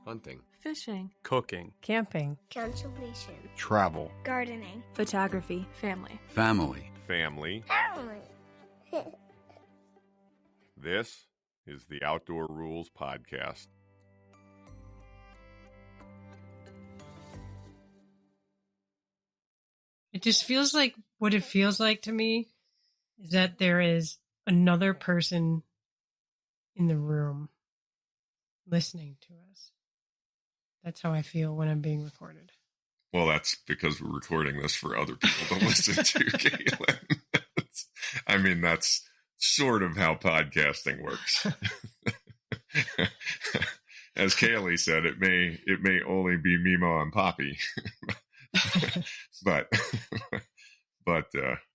hunting, fishing, cooking, camping, conservation, travel, gardening, photography, family. Family. Family. This is the Outdoor Rules podcast. It just feels like what it feels like to me is that there is another person in the room listening to us. That's how I feel when I'm being recorded. Well, that's because we're recording this for other people to listen to, Caitlin. I mean, that's sort of how podcasting works. As Kaylee said, it may only be Mimo and Poppy. but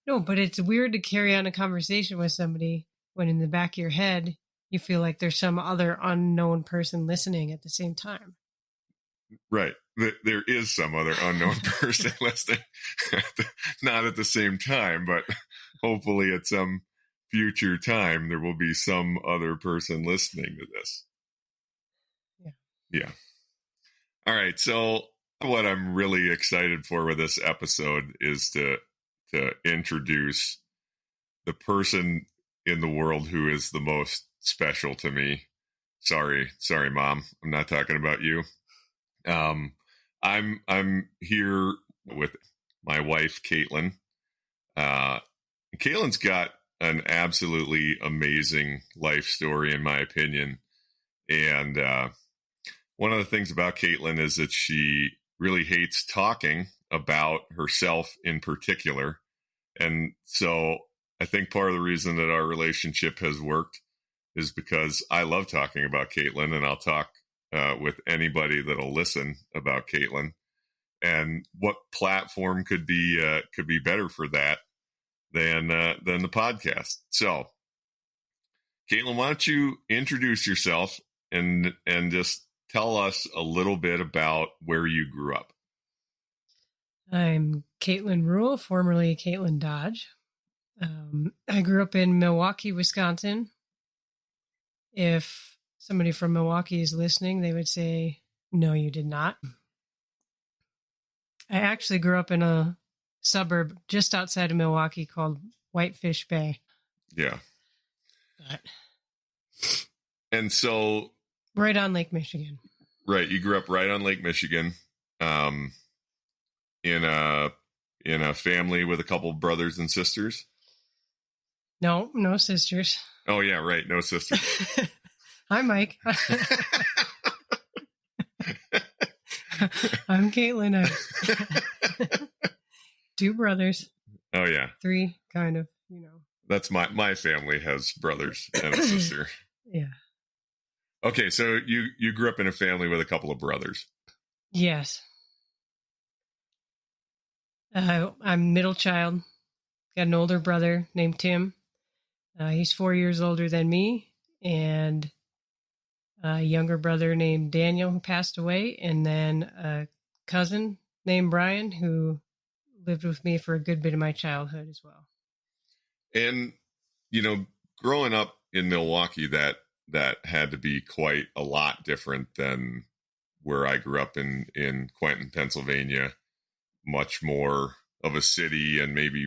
no, but it's weird to carry on a conversation with somebody when in the back of your head you feel like there's some other unknown person listening at the same time. Right. There is some other unknown person listening. Not at the same time, but hopefully at some future time there will be some other person listening to this. Yeah. All right. So what I'm really excited for with this episode is to introduce the person in the world who is the most special to me. Sorry, Mom. I'm not talking about you. I'm here with my wife, Caitlin. Caitlin's got an absolutely amazing life story, in my opinion. And one of the things about Caitlin is that she really hates talking about herself in particular. And so I think part of the reason that our relationship has worked is because I love talking about Caitlin, and I'll talk with anybody that'll listen about Caitlin. And what platform could be better for that than the podcast? So, Caitlin, why don't you introduce yourself and just tell us a little bit about where you grew up? I'm Caitlin Ruhl, formerly Caitlin Dodge. I grew up in Milwaukee, Wisconsin. If somebody from Milwaukee is listening, they would say, no, you did not. I actually grew up in a suburb just outside of Milwaukee called Whitefish Bay. Yeah. But and so... right on Lake Michigan. Right. You grew up right on Lake Michigan, in a family with a couple of brothers and sisters. No sisters. Oh, yeah, right. No sisters. Hi, Mike. I'm Caitlin. Two brothers. Oh, yeah. Three, kind of, That's my family has brothers and a sister. Yeah. Okay, so you grew up in a family with a couple of brothers. Yes. I'm middle child. Got an older brother named Tim. He's 4 years older than me, and a younger brother named Daniel who passed away, and then a cousin named Brian who lived with me for a good bit of my childhood as well. And, growing up in Milwaukee, that had to be quite a lot different than where I grew up in Quentin, Pennsylvania. Much more of a city, and maybe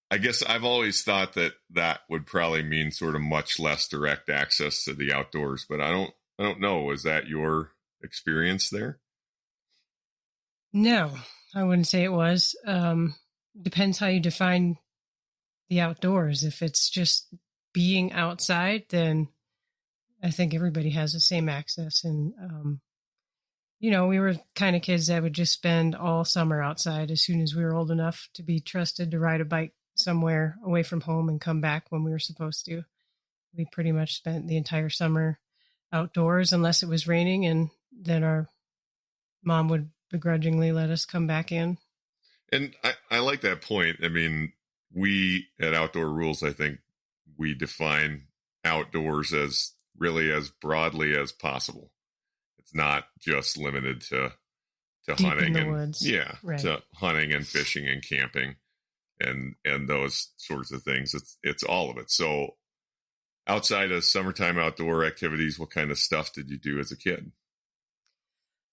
I guess I've always thought that would probably mean sort of much less direct access to the outdoors, but I don't know. Was that your experience there? No, I wouldn't say it was. Depends how you define the outdoors. If it's just being outside, then I think everybody has the same access. And, we were kind of kids that would just spend all summer outside as soon as we were old enough to be trusted to ride a bike somewhere away from home and come back when we were supposed to. We pretty much spent the entire summer outdoors unless it was raining, and then our mom would begrudgingly let us come back in. And I like that point. I mean, we at Outdoor Rules, I think we define outdoors as really as broadly as possible. It's not just limited to Deep hunting in the and woods. Yeah, right. To hunting and fishing and camping and those sorts of things. It's all of it. So outside of summertime outdoor activities, what kind of stuff did you do as a kid?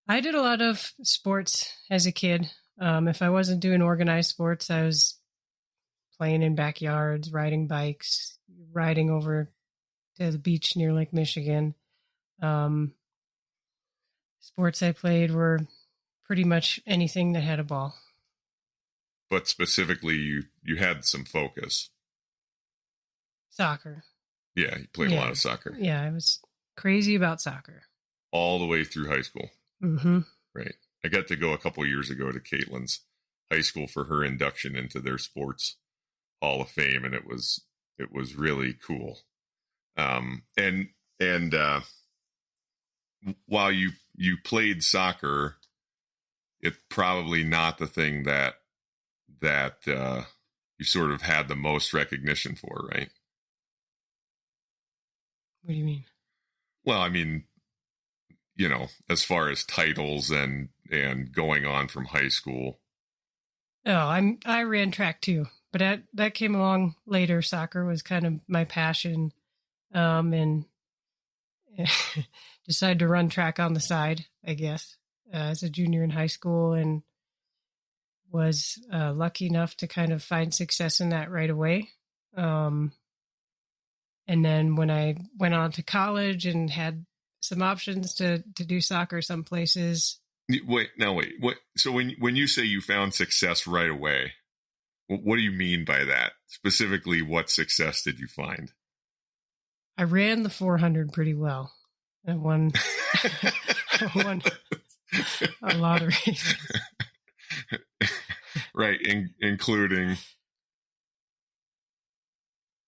I did a lot of sports as a kid. If I wasn't doing organized sports, I was playing in backyards, riding bikes, riding over to the beach near Lake Michigan. Sports I played were pretty much anything that had a ball. But specifically, you had some focus. Soccer. Yeah, you played a lot of soccer. Yeah, I was crazy about soccer. All the way through high school. Mm-hmm. Right. I got to go a couple years ago to Caitlin's high school for her induction into their sports Hall of Fame, and it was really cool. And while you played soccer, it's probably not the thing that you sort of had the most recognition for, right? What do you mean? Well, I mean, as far as titles and going on from high school. Oh, I ran track too, but that came along later. Soccer was kind of my passion, and decided to run track on the side, I guess, as a junior in high school, and was lucky enough to kind of find success in that right away. And then when I went on to college and had some options to do soccer some places. Wait. What? So when you say you found success right away, what do you mean by that? Specifically, what success did you find? I ran the 400 pretty well. I won, I won a lot of races. Right, including. I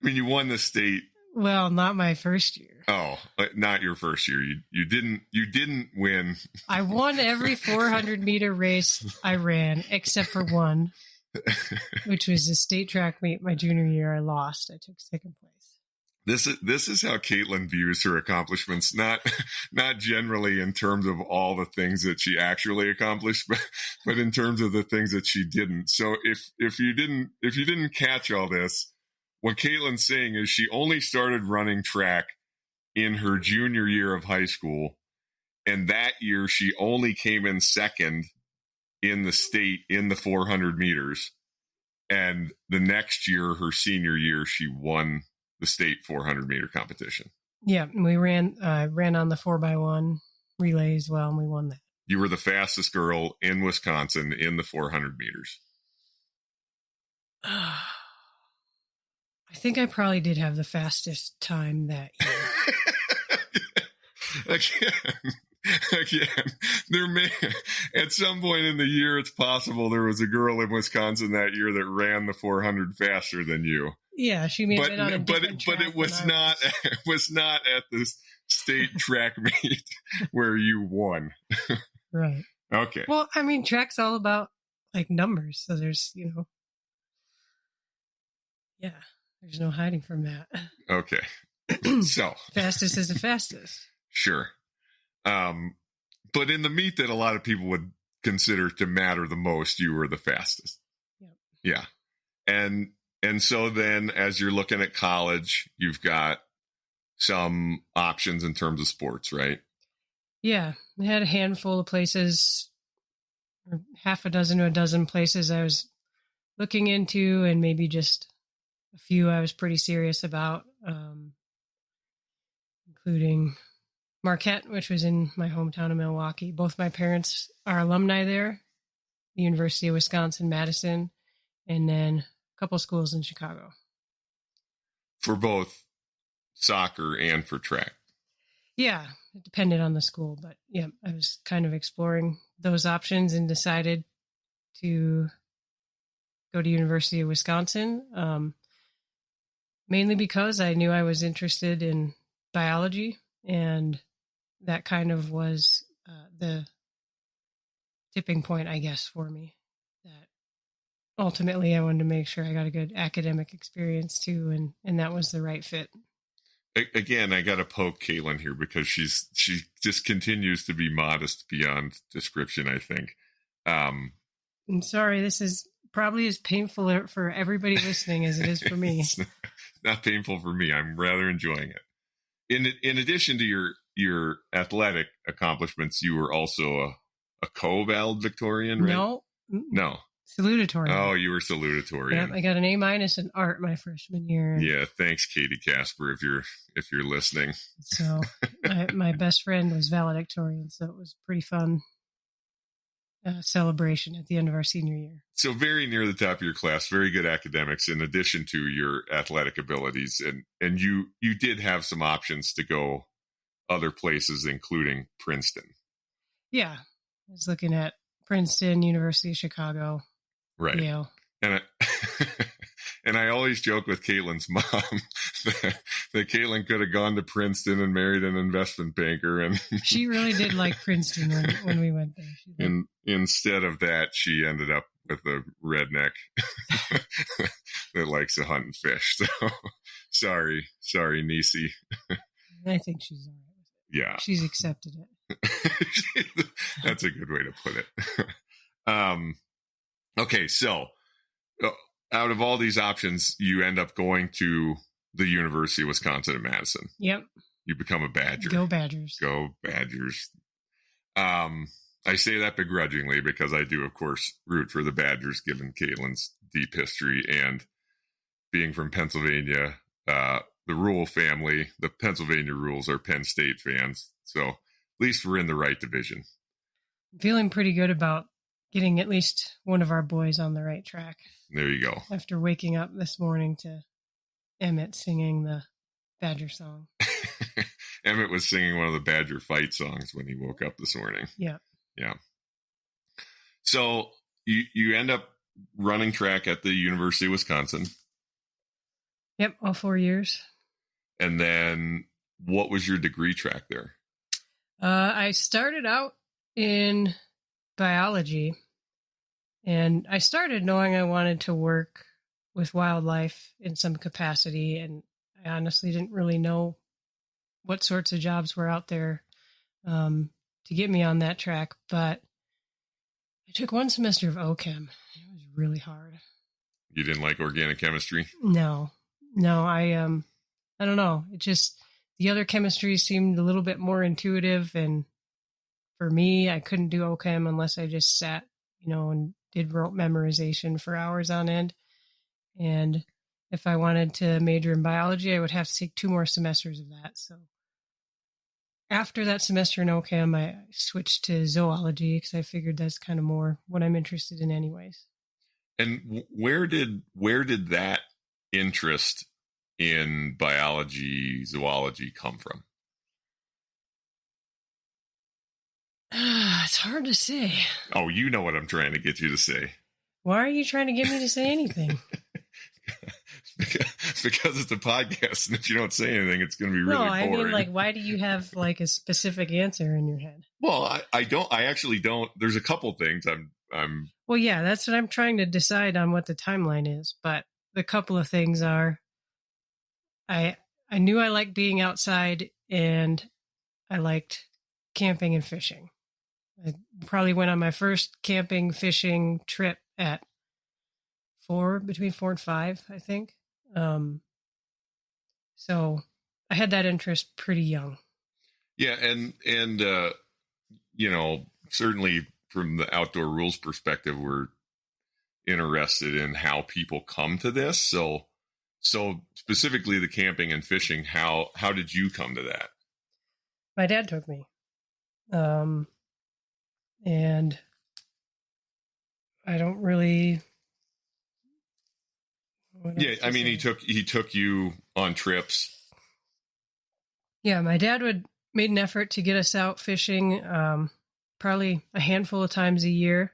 mean, you won the state. Well, not my first year. Oh, not your first year. You didn't win. I won every 400 meter race I ran except for one, which was a state track meet my junior year. I lost. I took second place. This is how Caitlin views her accomplishments, not generally in terms of all the things that she actually accomplished, but in terms of the things that she didn't. So if you didn't catch all this, what Caitlin's saying is she only started running track in her junior year of high school, and that year she only came in second in the state in the 400 meters, and the next year, her senior year, she won the state 400 meter competition. Yeah, we ran on the 4x1 relay as well, and we won that. You were the fastest girl in Wisconsin in the 400 meters. I think I probably did have the fastest time that year. Again, there may at some point in the year, it's possible there was a girl in Wisconsin that year that ran the 400 faster than you. Yeah, she may have been on a different track. But it was not. It was not at this state track meet where you won. Right. Okay. Well, I mean, track's all about like numbers, so there's yeah, there's no hiding from that. Okay. So fastest is the fastest. Sure. But in the meet that a lot of people would consider to matter the most, you were the fastest. Yep. Yeah. And so then as you're looking at college, you've got some options in terms of sports, right? Yeah. I had a handful of places, or half a dozen to a dozen places I was looking into, and maybe just a few I was pretty serious about, including Marquette, which was in my hometown of Milwaukee. Both my parents are alumni there, the University of Wisconsin-Madison, and then a couple schools in Chicago. For both soccer and for track? Yeah, it depended on the school. But yeah, I was kind of exploring those options and decided to go to University of Wisconsin, mainly because I knew I was interested in biology, and that kind of was the tipping point, I guess, for me. That ultimately I wanted to make sure I got a good academic experience too, and that was the right fit. Again, I got to poke Caitlin here because she just continues to be modest beyond description, I think. I'm sorry, this is probably as painful for everybody listening as it is for me. It's not painful for me. I'm rather enjoying it. in addition to your athletic accomplishments, you were also a co-valedictorian, right? No. Salutatorian. Oh, you were salutatorian. Yep, I got an A- in art my freshman year. Yeah, thanks, Katie Casper, if you're listening. So my best friend was valedictorian, so it was pretty fun celebration at the end of our senior year. So very near the top of your class, very good academics in addition to your athletic abilities. And you did have some options to go other places, including Princeton. Yeah. I was looking at Princeton, University of Chicago, right. Yale. And I always joke with Caitlin's mom that Caitlin could have gone to Princeton and married an investment banker. And she really did like Princeton when we went there. And instead of that, she ended up with a redneck that likes to hunt and fish. So sorry, Niecy. I think she's all right with it. Yeah. She's accepted it. That's a good way to put it. Okay, so out of all these options, you end up going to the University of Wisconsin at Madison. Yep. You become a Badger. Go Badgers. Go Badgers. I say that begrudgingly because I do, of course, root for the Badgers, given Caitlin's deep history and being from Pennsylvania. The Ruhl family, the Pennsylvania Ruhls, are Penn State fans. So at least we're in the right division. I'm feeling pretty good about getting at least one of our boys on the right track. There you go. After waking up this morning to Emmett singing the Badger song. Emmett was singing one of the Badger fight songs when he woke up this morning. Yeah. Yeah. So you end up running track at the University of Wisconsin. Yep, all 4 years. And then what was your degree track there? I started out in biology, and I started knowing I wanted to work with wildlife in some capacity, and I honestly didn't really know what sorts of jobs were out there to get me on that track, but I took one semester of OChem. It was really hard. You didn't like organic chemistry? No, I don't know. It just, the other chemistry seemed a little bit more intuitive, and for me, I couldn't do OChem unless I just sat, and did rote memorization for hours on end. And if I wanted to major in biology, I would have to take 2 more semesters of that. So after that semester in OChem, I switched to zoology because I figured that's kind of more what I'm interested in anyways. And where did that interest in biology, zoology come from? It's hard to say. Oh, you know what I'm trying to get you to say. Why are you trying to get me to say anything? Because it's a podcast, and if you don't say anything, it's going to be really boring. No, I mean, why do you have a specific answer in your head? Well, I don't. I actually don't. There's a couple things I'm. Well, yeah, that's what I'm trying to decide on what the timeline is. But the couple of things are, I knew I liked being outside, and I liked camping and fishing. I probably went on my first camping fishing trip at between 4 and 5, I think. So I had that interest pretty young. Yeah, and certainly from the Outdoor Ruhl's perspective, we're interested in how people come to this. So specifically the camping and fishing, how did you come to that? My dad took me. And I don't really. Yeah, I mean, he took you on trips. Yeah, my dad made an effort to get us out fishing, probably a handful of times a year.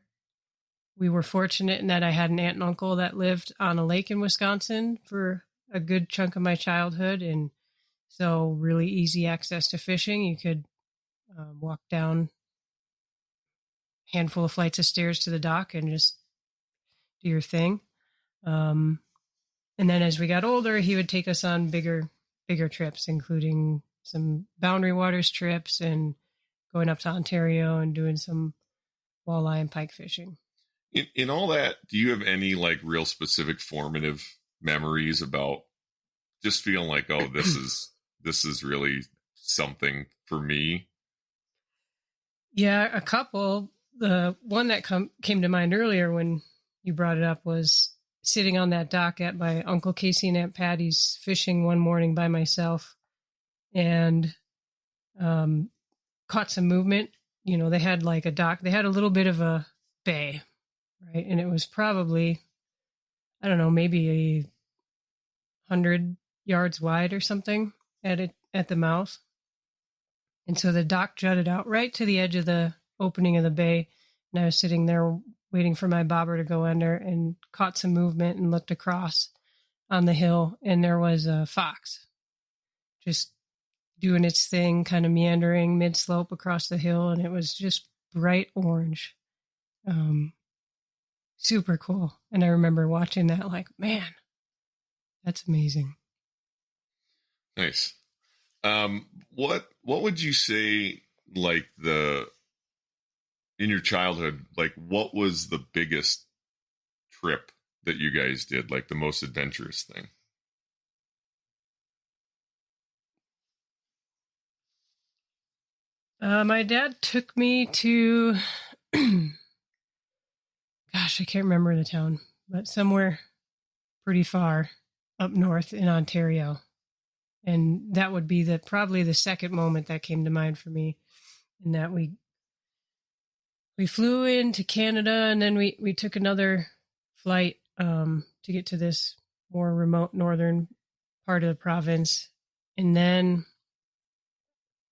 We were fortunate in that I had an aunt and uncle that lived on a lake in Wisconsin for a good chunk of my childhood, and so really easy access to fishing. You could walk down a handful of flights of stairs to the dock and just do your thing. And then as we got older, he would take us on bigger trips, including some Boundary Waters trips and going up to Ontario and doing some walleye and pike fishing. In all that, do you have any real specific formative memories about just feeling like, oh, this this is really something for me? Yeah, a couple. The one that came to mind earlier when you brought it up was sitting on that dock at my Uncle Casey and Aunt Patty's fishing one morning by myself, and caught some movement. You know, they had like a dock. They had a little bit of a bay, right? And it was probably, I don't know, maybe 100 yards wide or something at the mouth. And so the dock jutted out right to the edge of the opening of the bay. And I was sitting there waiting for my bobber to go under and caught some movement and looked across on the hill. And there was a fox just doing its thing, kind of meandering mid-slope across the hill. And it was just bright orange. Super cool. And I remember watching that like, man, that's amazing. Nice. What would you say, like, in your childhood, like, what was the biggest trip that you guys did, like the most adventurous thing? My dad took me to, gosh, I can't remember the town, but somewhere pretty far up north in Ontario. And that would be probably the second moment that came to mind for me, in that we flew into Canada, and then we took another flight to get to this more remote northern part of the province. And then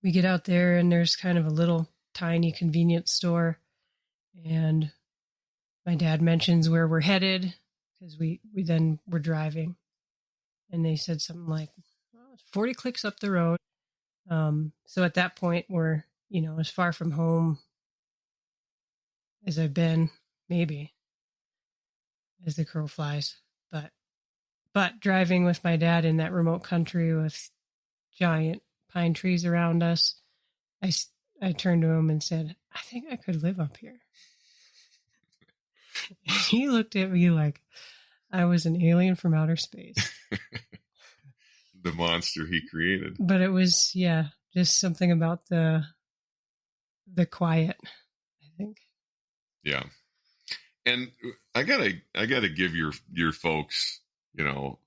we get out there, and there's kind of a little tiny convenience store. And my dad mentions where we're headed, because we then were driving. And they said something like, 40 clicks up the road. So at that point, we're, as far from home as I've been, maybe, as the crow flies. But driving with my dad in that remote country with giant pine trees around us, I turned to him and said, I think I could live up here. He looked at me like I was an alien from outer space. The monster he created. But it was, just something about the quiet, I think. Yeah. And I gotta give your folks, your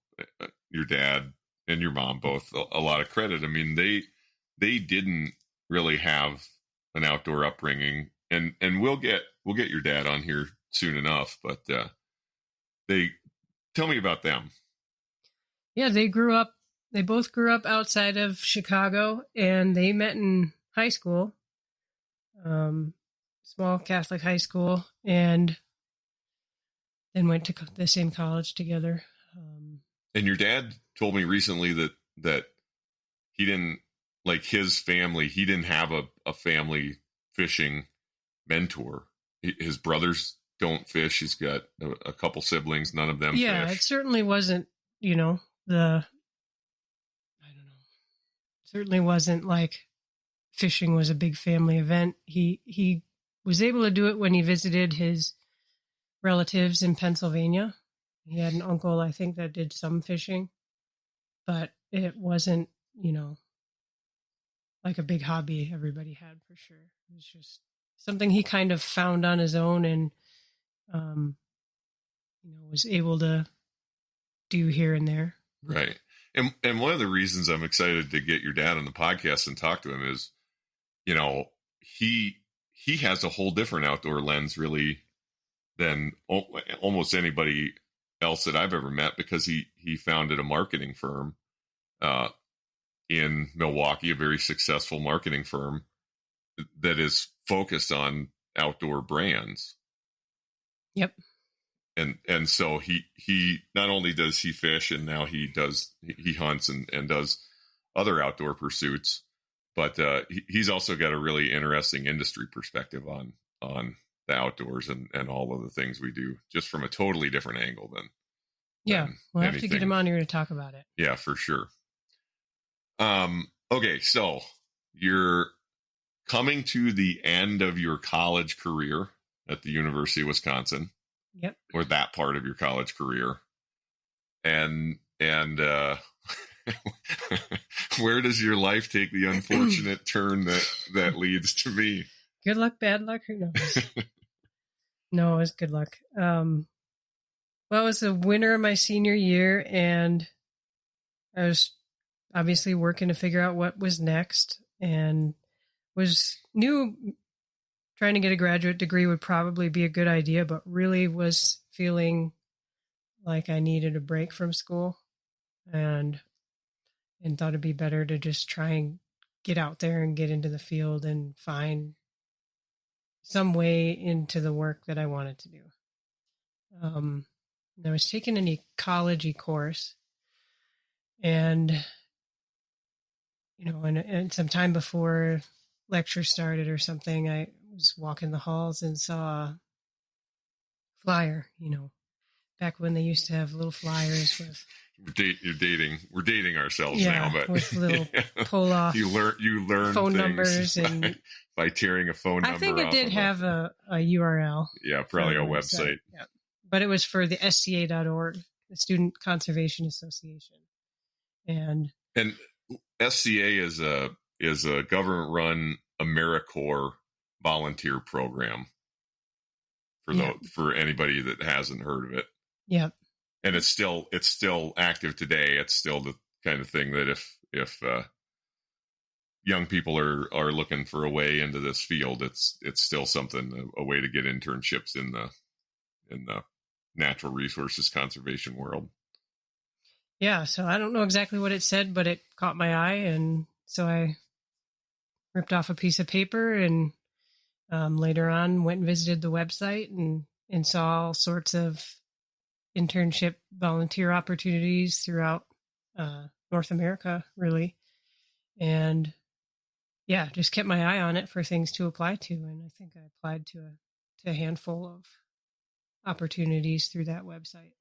dad and your mom both a lot of credit. I mean, they didn't really have an outdoor upbringing, and we'll get your dad on here soon enough, but they tell me about them. Yeah, they both grew up outside of Chicago, and they met in high school, small Catholic high school, and then went to the same college together. And your dad told me recently that he didn't, like, his family, he didn't have a family fishing mentor. His brothers don't fish. He's got a couple siblings. None of them fish. It certainly wasn't, certainly wasn't like fishing was a big family event. He was able to do it when he visited his relatives in Pennsylvania. He had an uncle, I think, that did some fishing, but it wasn't, like a big hobby everybody had, for sure. It was just something he kind of found on his own, and was able to do here and there. Right. And one of the reasons I'm excited to get your dad on the podcast and talk to him is, he has a whole different outdoor lens, really, than almost anybody else that I've ever met, because he founded a marketing firm in Milwaukee, a very successful marketing firm that is focused on outdoor brands. Yep. And so he not only does he fish, and now he hunts and does other outdoor pursuits, but he's also got a really interesting industry perspective on the outdoors and all of the things we do, just from a totally different angle than we'll have to get him on here to talk about it. Yeah, for sure. Okay, so you're coming to the end of your college career at the University of Wisconsin. Yep. Or that part of your college career. And Where does your life take the unfortunate turn that leads to me? Good luck, bad luck, who knows? No, it was good luck. Well, it was the winter of my senior year, and I was obviously working to figure out what was next, and knew trying to get a graduate degree would probably be a good idea, but really was feeling like I needed a break from school, and thought it'd be better to just try and get out there and get into the field and find some way into the work that I wanted to do. I was taking an ecology course, and and some time before lecture started or something, I was walking the halls and saw a flyer, back when they used to have little flyers with we're dating ourselves now, but with little pull off you learn phone things numbers and by tearing a phone number. I think it did have a URL. Yeah, probably a website. Yeah. But it was for the SCA.org, the Student Conservation Association. And SCA is a government-run AmeriCorps volunteer program for anybody that hasn't heard of it. Yeah. And it's still active today. It's still the kind of thing that if young people are looking for a way into this field, it's still something, a way to get internships in the natural resources conservation world. Yeah, so I don't know exactly what it said, but it caught my eye, and so I ripped off a piece of paper and later on went and visited the website and saw all sorts of internship volunteer opportunities throughout North America, really. And yeah, just kept my eye on it for things to apply to. And I think I applied to a handful of opportunities through that website.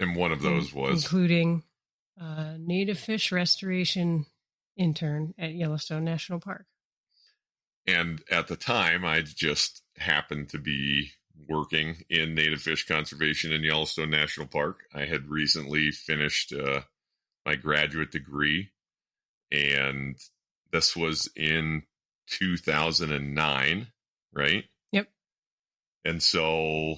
And one of those was? Including native fish restoration intern at Yellowstone National Park. And at the time, I just happened to be working in native fish conservation in Yellowstone National Park. I had recently finished my graduate degree, and this was in 2009, right? Yep. And so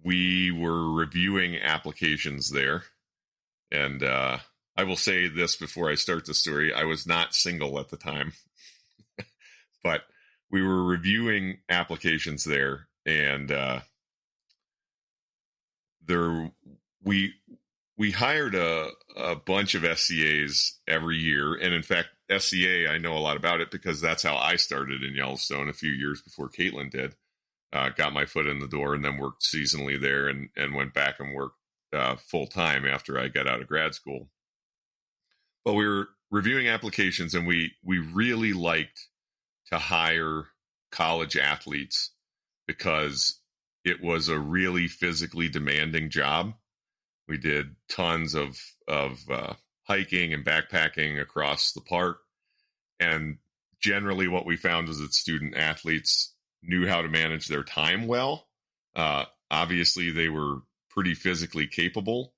we were reviewing applications there. And I will say this before I start the story. I was not single at the time, but we were reviewing applications there, and we hired a bunch of SCAs every year. And in fact, SCA, I know a lot about it because that's how I started in Yellowstone a few years before Caitlin did. Got my foot in the door and then worked seasonally there and went back and worked full time after I got out of grad school. But we were reviewing applications, and we really liked to hire college athletes because it was a really physically demanding job. We did tons of hiking and backpacking across the park. And generally what we found was that student athletes knew how to manage their time well. Obviously, they were pretty physically capable.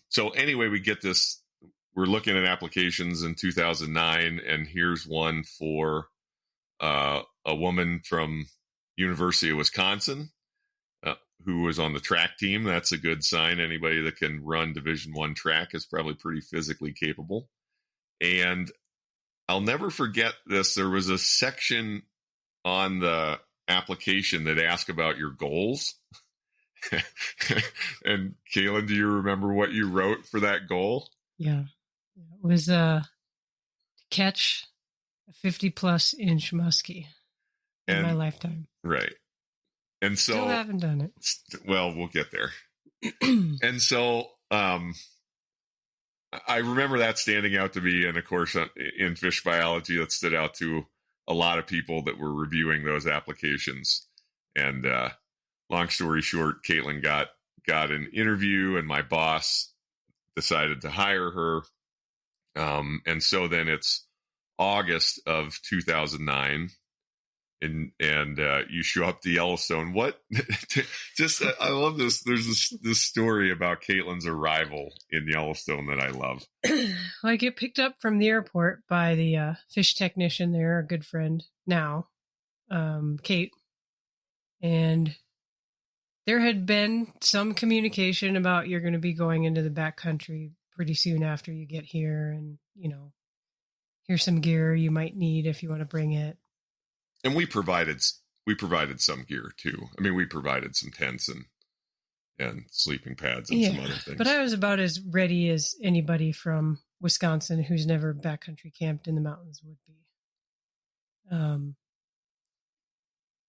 So anyway, we get this. We're looking at applications in 2009, and here's one for a woman from University of Wisconsin who was on the track team. That's a good sign. Anybody that can run Division I track is probably pretty physically capable. And I'll never forget this. There was a section on the application that asked about your goals. And Kaylin, do you remember what you wrote for that goal? Yeah. It was to catch a 50-plus inch muskie in my lifetime. Right. And so still haven't done it. Well, we'll get there. And so I remember that standing out to me, and of course in fish biology that stood out to a lot of people that were reviewing those applications. And long story short, Caitlin got an interview, and my boss decided to hire her. And so then it's August of 2009. and you show up to Yellowstone. What? Just I love this. There's this story about Caitlin's arrival in Yellowstone that I love. Well, I get picked up from the airport by the fish technician there, a good friend now, Kate, and there had been some communication about you're going to be going into the backcountry pretty soon after you get here, and here's some gear you might need if you want to bring it. And we provided some gear too. I mean, we provided some tents and sleeping pads and some other things. But I was about as ready as anybody from Wisconsin who's never backcountry camped in the mountains would be.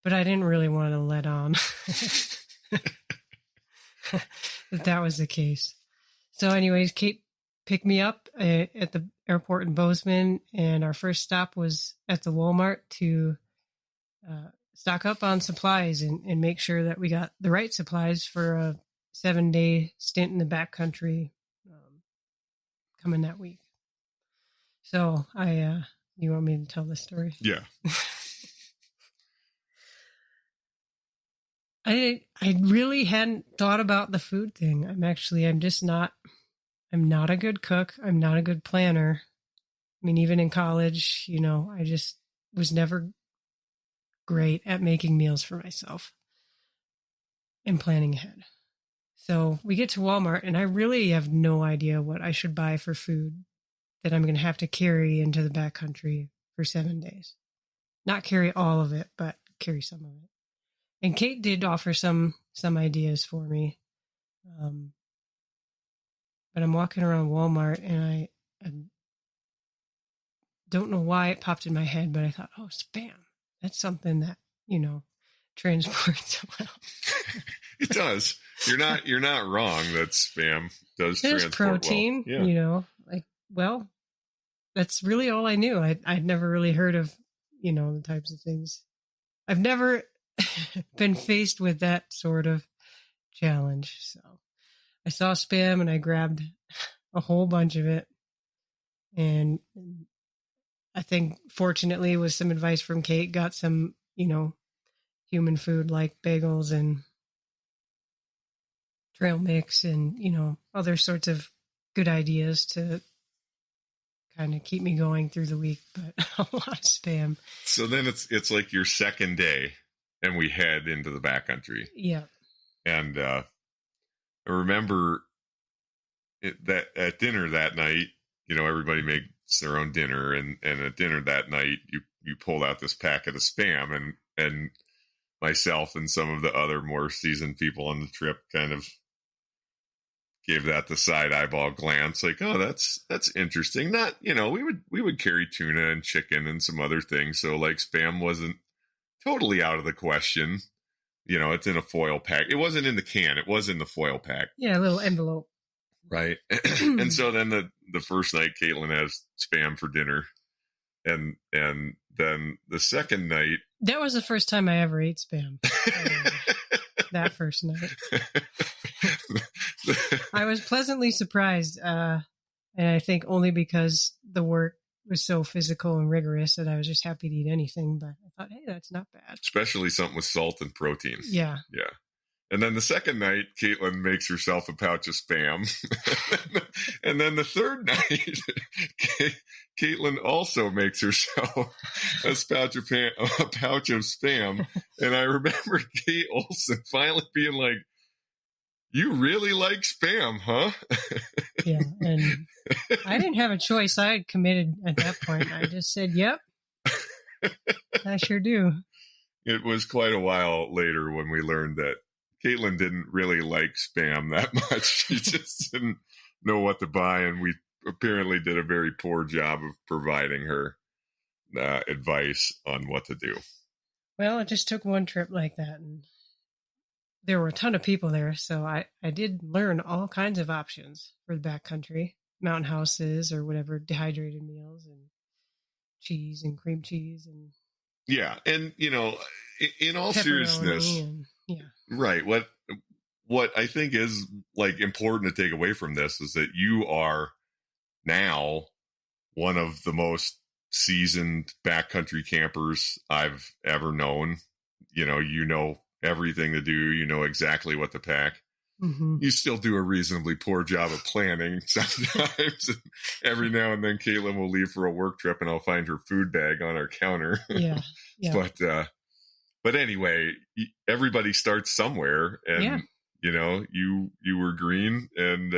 But I didn't really want to let on that was the case. So anyways, Kate picked me up at the airport in Bozeman, and our first stop was at the Walmart to stock up on supplies and make sure that we got the right supplies for a 7-day stint in the backcountry coming that week. So you want me to tell this story? Yeah. I really hadn't thought about the food thing. I'm not a good cook. I'm not a good planner. I mean, even in college, I just was never great at making meals for myself and planning ahead. So we get to Walmart, and I really have no idea what I should buy for food that I'm going to have to carry into the backcountry for 7 days. Not carry all of it, but carry some of it. And Kate did offer some ideas for me. But I'm walking around Walmart, and I don't know why it popped in my head, but I thought, oh, Spam. That's something that, transports well. It does. You're not wrong that Spam does There's transport protein, well. Yeah. That's really all I knew. I'd never really heard of, the types of things. I've never been faced with that sort of challenge. So I saw Spam and I grabbed a whole bunch of it. And I think, fortunately, with some advice from Kate, got some, human food like bagels and trail mix and, other sorts of good ideas to kind of keep me going through the week, but a lot of Spam. So then it's like your second day and we head into the backcountry. Yeah. And I remember that at dinner that night, everybody makes their own dinner, and at dinner that night, you pulled out this packet of Spam, and myself and some of the other more seasoned people on the trip kind of gave that the side eyeball glance, like, oh, that's interesting. Not, we would carry tuna and chicken and some other things, so like Spam wasn't totally out of the question. It's in a foil pack. It wasn't in the can. It was in the foil pack. Yeah, a little envelope. Right. And so then the first night, Caitlin has Spam for dinner. And then the second night. That was the first time I ever ate Spam. That first night. I was pleasantly surprised. And I think only because the work was so physical and rigorous that I was just happy to eat anything. But I thought, hey, that's not bad. Especially something with salt and protein. Yeah. Yeah. And then the second night, Caitlin makes herself a pouch of Spam. And then the third night, Caitlin also makes herself a pouch of Spam. And I remember Kate Olson finally being like, "You really like Spam, huh?" Yeah. And I didn't have a choice. I had committed at that point. I just said, yep, I sure do. It was quite a while later when we learned that Caitlin didn't really like Spam that much. She just didn't know what to buy, and we apparently did a very poor job of providing her advice on what to do. Well, it just took one trip like that, and there were a ton of people there, so I did learn all kinds of options for the backcountry, mountain houses or whatever, dehydrated meals and cheese and cream cheese and yeah, and in all seriousness. Yeah. Right. What I think is like important to take away from this is that you are now one of the most seasoned backcountry campers I've ever known. You know everything to do. You know exactly what to pack. Mm-hmm. You still do a reasonably poor job of planning sometimes. Every now and then Caitlin will leave for a work trip and I'll find her food bag on our counter. Yeah. But anyway, everybody starts somewhere, and you were green, and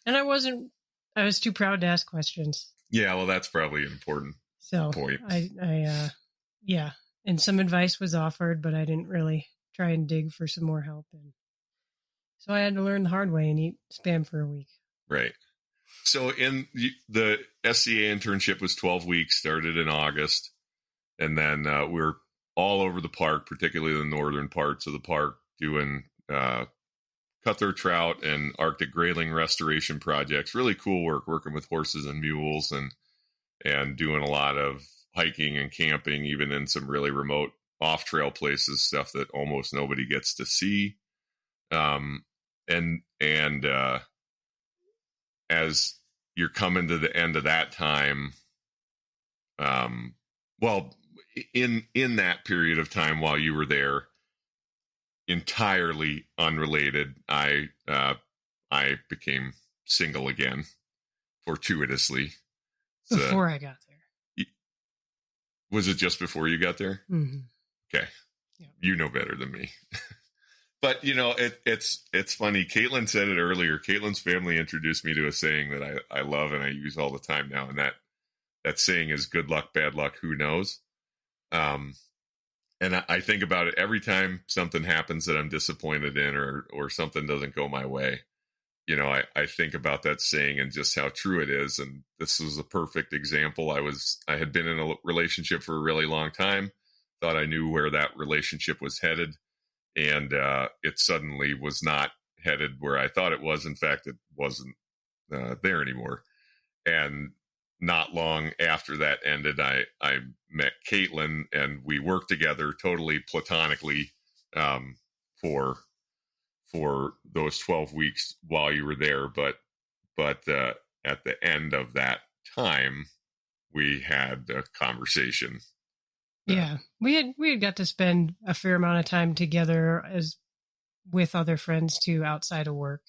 I was too proud to ask questions. Yeah, well, that's probably an important point. And some advice was offered, but I didn't really try and dig for some more help. And so I had to learn the hard way and eat Spam for a week. Right. So the SCA internship was 12 weeks, started in August. And then we're all over the park, particularly the northern parts of the park, doing cutthroat trout and Arctic grayling restoration projects. Really cool work, working with horses and mules and doing a lot of hiking and camping, even in some really remote off-trail places, stuff that almost nobody gets to see. As you're coming to the end of that time, in that period of time while you were there, entirely unrelated, I became single again, fortuitously. Before I got there. Was it just before you got there? Mm-hmm. Okay. Yeah. You know better than me. But, it's funny. Caitlin said it earlier. Caitlin's family introduced me to a saying that I love and I use all the time now. And that saying is good luck, bad luck, who knows? And I think about it every time something happens that I'm disappointed in or something doesn't go my way. I think about that saying and just how true it is. And this was a perfect example. I had been in a relationship for a really long time, thought I knew where that relationship was headed. And it suddenly was not headed where I thought it was. In fact, it wasn't there anymore. And not long after that ended, I met Caitlin, and we worked together totally platonically for those 12 weeks while you were there. But at the end of that time, we had a conversation. Yeah, we had got to spend a fair amount of time together as with other friends too, outside of work.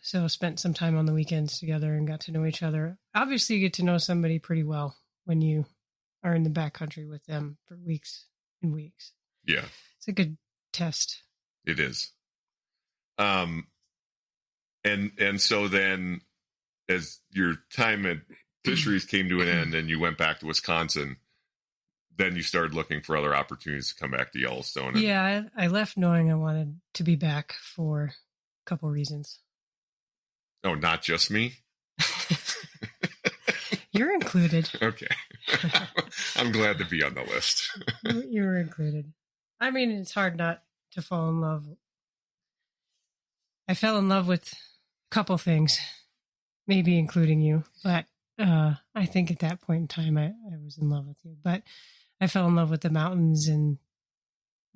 So spent some time on the weekends together and got to know each other. Obviously, you get to know somebody pretty well when you are in the backcountry with them for weeks and weeks. Yeah, it's a good test. It is. And so then, as your time at fisheries came to an end and you went back to Wisconsin, then you started looking for other opportunities to come back to Yellowstone. Yeah, I left knowing I wanted to be back for a couple reasons. Oh, not just me? You're included. Okay. I'm glad to be on the list. You're included. I mean, it's hard not to fall in love. I fell in love with a couple things, maybe including you, but I think at that point in time, I was in love with you. But I fell in love with the mountains and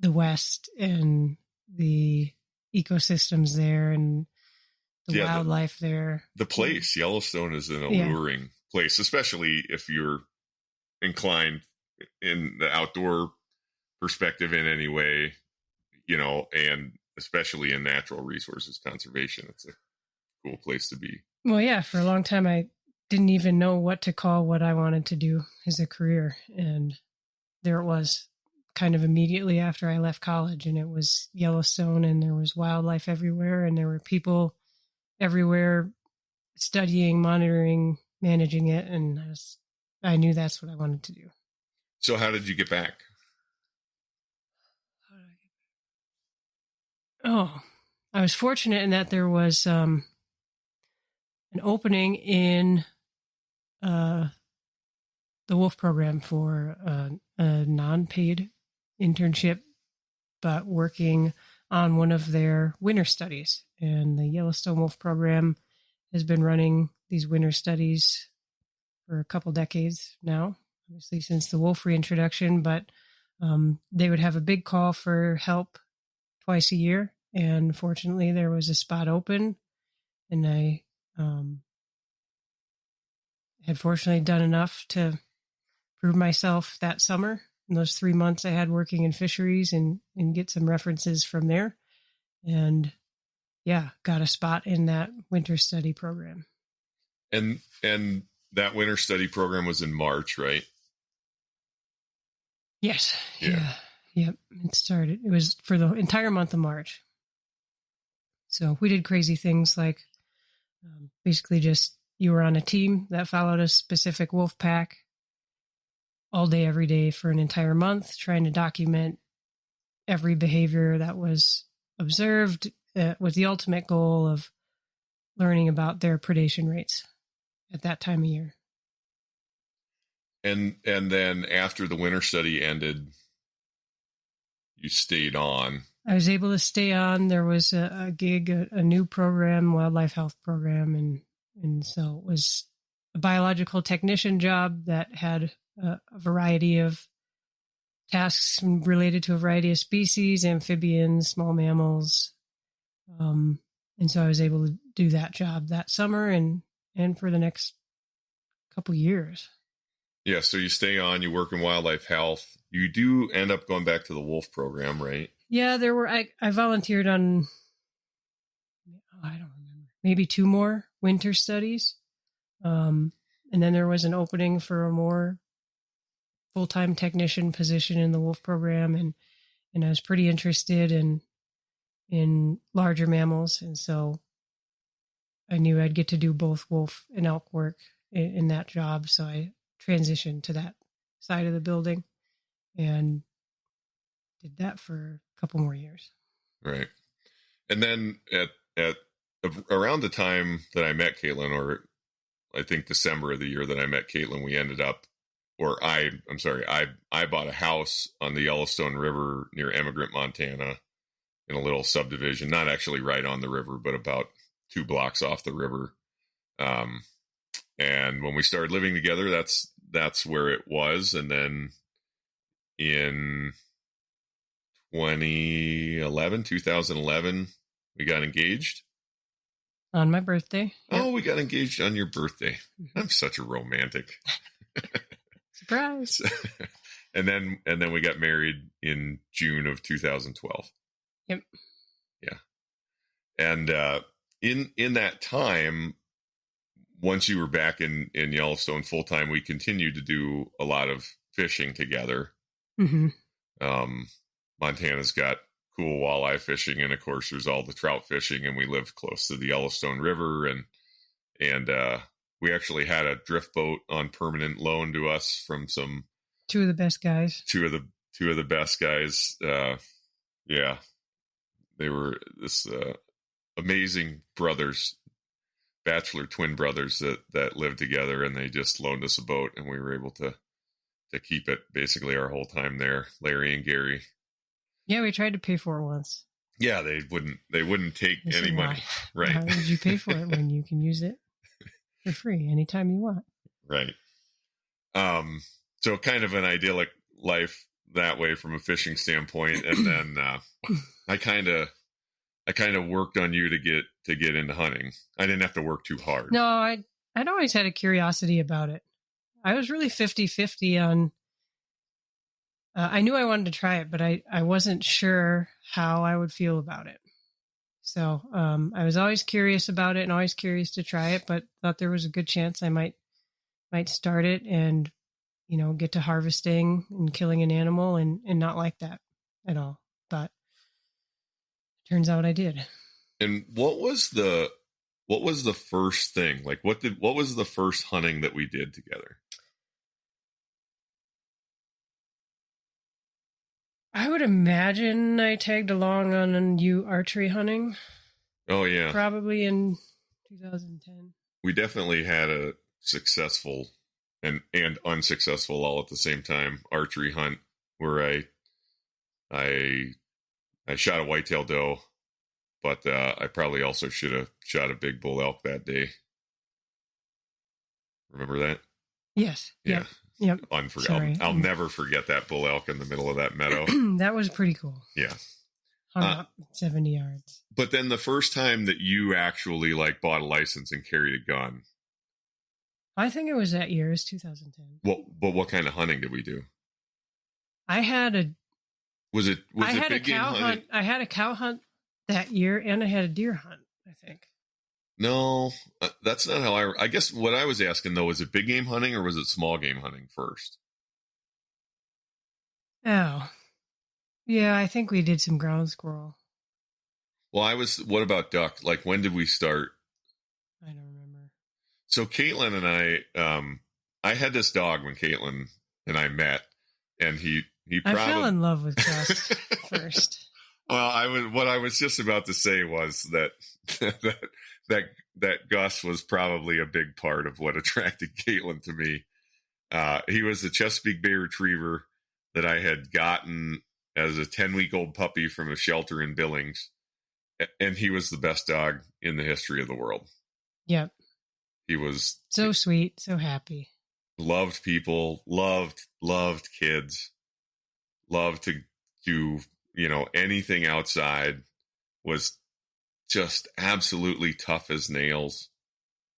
the West and the ecosystems there and the wildlife there. The place, Yellowstone, is an alluring place, especially if you're inclined in the outdoor perspective in any way, and especially in natural resources conservation. It's a cool place to be. Well, yeah, for a long time, I didn't even know what to call what I wanted to do as a career. And there it was kind of immediately after I left college, and it was Yellowstone, and there was wildlife everywhere, and there were people everywhere studying, monitoring, managing it. And I knew that's what I wanted to do. So how did you get back? Oh, I was fortunate in that there was an opening in the Wolf program for a non-paid internship, but working on one of their winter studies. And the Yellowstone Wolf program has been running these winter studies for a couple decades now, obviously since the wolf reintroduction, but they would have a big call for help twice a year. And fortunately, there was a spot open, and I had fortunately done enough to prove myself that summer in those 3 months I had working in fisheries and get some references from there. And yeah, got a spot in that winter study program. And that winter study program was in March, right? Yes. Yeah. Yep. It was for the entire month of March. So we did crazy things like basically just you were on a team that followed a specific wolf pack all day, every day for an entire month, trying to document every behavior that was observed with the ultimate goal of learning about their predation rates at that time of year. And then after the winter study ended, you stayed on. I was able to stay on. There was a gig, a new program, wildlife health program, and so it was a biological technician job that had a variety of tasks related to a variety of species, amphibians, small mammals. And so I was able to do that job that summer and for the next couple years. Yeah, so you stay on, you work in wildlife health. You do end up going back to the wolf program, right? Yeah, I volunteered on, I don't remember, maybe 2 more winter studies. And then there was an opening for a more full-time technician position in the wolf program. And I was pretty interested in larger mammals. And so I knew I'd get to do both wolf and elk work in that job. So I transitioned to that side of the building and did that for a couple more years. Right. And then at around the time that I met Caitlin, or I think December of the year that I met Caitlin, we ended up, or I'm sorry, I bought a house on the Yellowstone River near Emigrant, Montana, in a little subdivision, not actually right on the river, but about 2 blocks off the river. And when we started living together, that's where it was. And then in 2011, we got engaged. On my birthday. Yep. Oh, we got engaged on your birthday. Mm-hmm. I'm such a romantic. Surprise. And then we got married in June of 2012. Yep. Yeah. And in that time, once you were back in Yellowstone full time, we continued to do a lot of fishing together. Mm-hmm. Montana's got cool walleye fishing, and of course there's all the trout fishing, and we lived close to the Yellowstone River, and we actually had a drift boat on permanent loan to us from some 2 of the best guys. Two of the best guys. Yeah, they were this amazing brothers, bachelor twin brothers that lived together, and they just loaned us a boat, and we were able to keep it basically our whole time there. Larry and Gary. Yeah, we tried to pay for it once. Yeah, they wouldn't take any money. Right. How would you pay for it when you can use it for free anytime you want? Right. So kind of an idyllic life that way from a fishing standpoint. And then I kind of worked on you to get into hunting. I didn't have to work too hard. No, I'd always had a curiosity about it. I was really 50-50 on, I knew I wanted to try it, but I wasn't sure how I would feel about it. So I was always curious about it and always curious to try it, but thought there was a good chance I might start it and, get to harvesting and killing an animal and not like that at all. But turns out I did. And what was the first thing? Like what was the first hunting that we did together? I would imagine I tagged along on you archery hunting. Oh yeah. Probably in 2010. We definitely had a successful and unsuccessful all at the same time archery hunt where I shot a whitetail doe, but I probably also should have shot a big bull elk that day. Remember that? Yes. Yeah. Yep. Unforgettable. I'll never forget that bull elk in the middle of that meadow. That was pretty cool. Yeah. Hung up 70 yards. But then the first time that you actually bought a license and carried a gun. I think it was that year. It was 2010. But what kind of hunting did we do? I had a Was it big game cow hunting? hunt. I had a cow hunt that year, and I had a deer hunt, I think. No, that's not how I guess what I was asking, though, was it big game hunting or was it small game hunting first? Oh. Yeah, I think we did some ground squirrel. Well, what about duck? Like, when did we start? I don't remember. So Caitlin and I had this dog when Caitlin and I met, and he probably... I fell in love with Gus first. Well, what I was just about to say was that that Gus was probably a big part of what attracted Caitlin to me. He was a Chesapeake Bay Retriever that I had gotten as a 10-week-old puppy from a shelter in Billings, and he was the best dog in the history of the world. Yep. He was so sweet, so happy. Loved people, loved kids, loved to do, anything outside, was just absolutely tough as nails.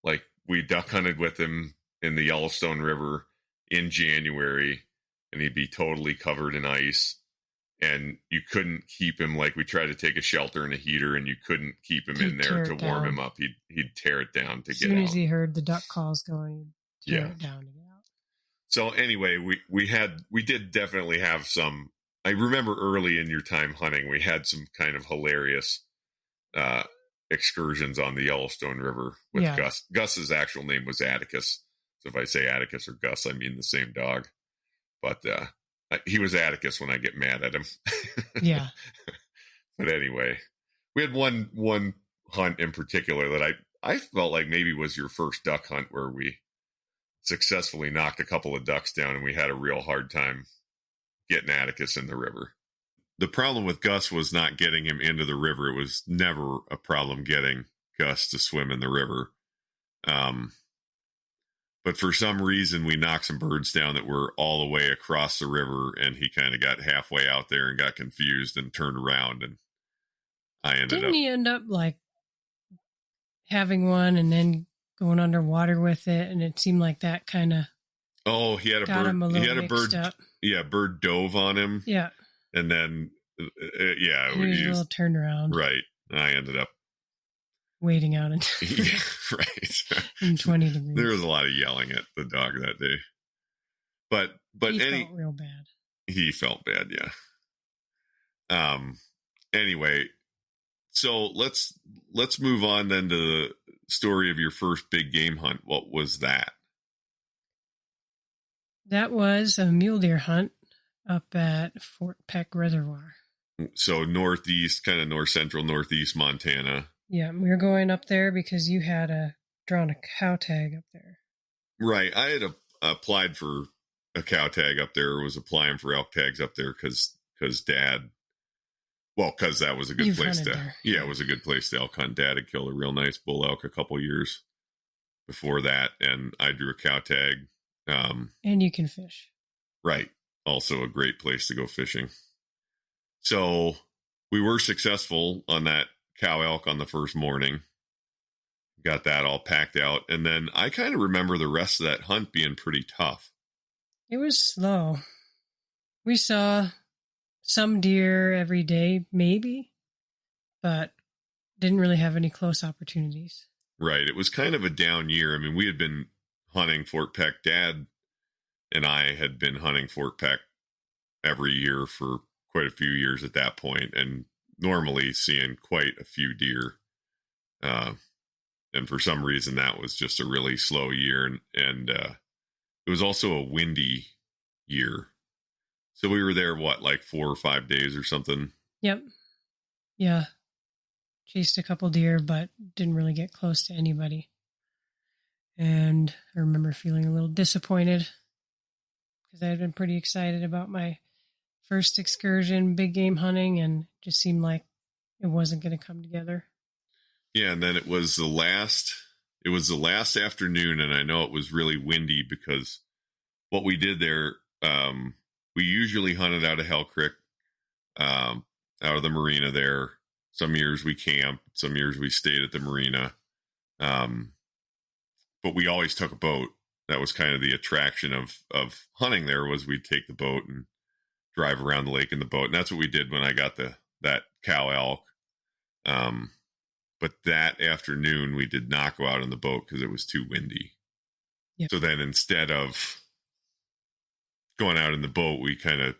Like, we duck hunted with him in the Yellowstone River in January, and he'd be totally covered in ice. And you couldn't keep him, like, we tried to take a shelter and a heater, and you couldn't keep him in there to warm him up. He'd tear it down to get out. As soon as he heard the duck calls going, he'd tear it down to get out. So anyway, we did definitely have some. I remember early in your time hunting, we had some kind of hilarious excursions on the Yellowstone River with Gus. Gus's actual name was Atticus. So if I say Atticus or Gus, I mean the same dog. But he was Atticus when I get mad at him. Yeah. But anyway, we had one hunt in particular that I felt like maybe was your first duck hunt, where we successfully knocked a couple of ducks down, and we had a real hard time getting Atticus in the river. The problem with Gus was not getting him into the river. It was never a problem getting Gus to swim in the river. But for some reason, we knocked some birds down that were all the way across the river, and he kind of got halfway out there and got confused and turned around, and Didn't he end up like having one and then going underwater with it, and it seemed like that kind of he had a bird. He had a bird. Up. Yeah, bird dove on him. Yeah, and then he was a little turned around. Right, I ended up waiting out in right in 20 degrees. There was a lot of yelling at the dog that day, but he felt real bad. He felt bad, yeah. Anyway, so let's move on then to the story of your first big game hunt. What was that? That was a mule deer hunt up at Fort Peck Reservoir. So northeast, kind of north central, northeast Montana. Yeah, we were going up there because you had drawn a cow tag up there. Right. I had applied for a cow tag up there, or was applying for elk tags up there because Dad, because that was a good place to, it was a good place to elk hunt. Dad had killed a real nice bull elk a couple years before that, and I drew a cow tag. And you can fish. Right. Also a great place to go fishing. So we were successful on that cow elk on the first morning. Got that all packed out. And then I kind of remember the rest of that hunt being pretty tough. It was slow. We saw some deer every day, maybe, but didn't really have any close opportunities. Right. It was kind of a down year. I mean, we had been hunting Fort Peck. Dad and I had been hunting Fort Peck every year for quite a few years at that point, and normally seeing quite a few deer. And for some reason, that was just a really slow year. And it was also a windy year. So we were there, like 4 or 5 days or something? Yep. Yeah. Chased a couple deer, but didn't really get close to anybody. And I remember feeling a little disappointed because I had been pretty excited about my first excursion, big game hunting, and just seemed like it wasn't going to come together. Yeah, and then it was the last afternoon, and I know it was really windy because what we did there, we usually hunted out of Hell Creek, out of the marina there. Some years we camped, some years we stayed at the marina. But we always took a boat that was kind of the attraction of hunting there, was we'd take the boat and drive around the lake in the boat. And that's what we did when I got that cow elk. But that afternoon we did not go out on the boat because it was too windy. Yep. So then instead of going out in the boat, we kind of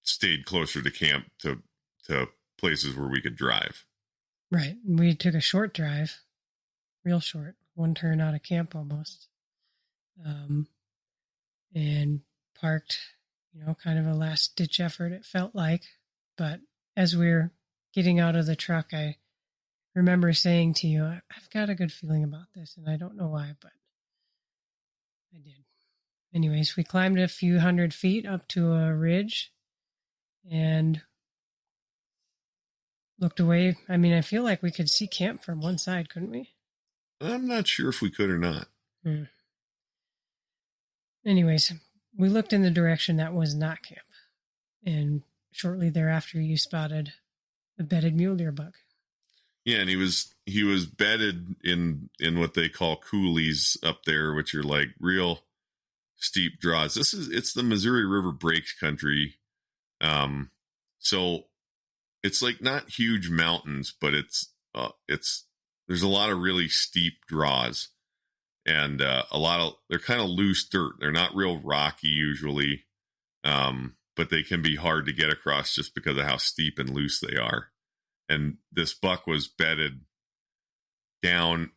stayed closer to camp to places where we could drive. Right. We took a short drive, real short, one turn out of camp almost, and parked, kind of a last ditch effort, it felt like. But as we were getting out of the truck, I remember saying to you, I've got a good feeling about this, and I don't know why, but I did. Anyways, we climbed a few hundred feet up to a ridge and looked away. I mean, I feel like we could see camp from one side, couldn't we? I'm not sure if we could or not. Anyways, we looked in the direction that was not camp. And shortly thereafter, you spotted a bedded mule deer buck. Yeah, and he was bedded in what they call coulees up there, which are like real steep draws. It's the Missouri River Breaks country. So it's like not huge mountains, but there's a lot of really steep draws, and they're kind of loose dirt. They're not real rocky usually, but they can be hard to get across just because of how steep and loose they are. And this buck was bedded down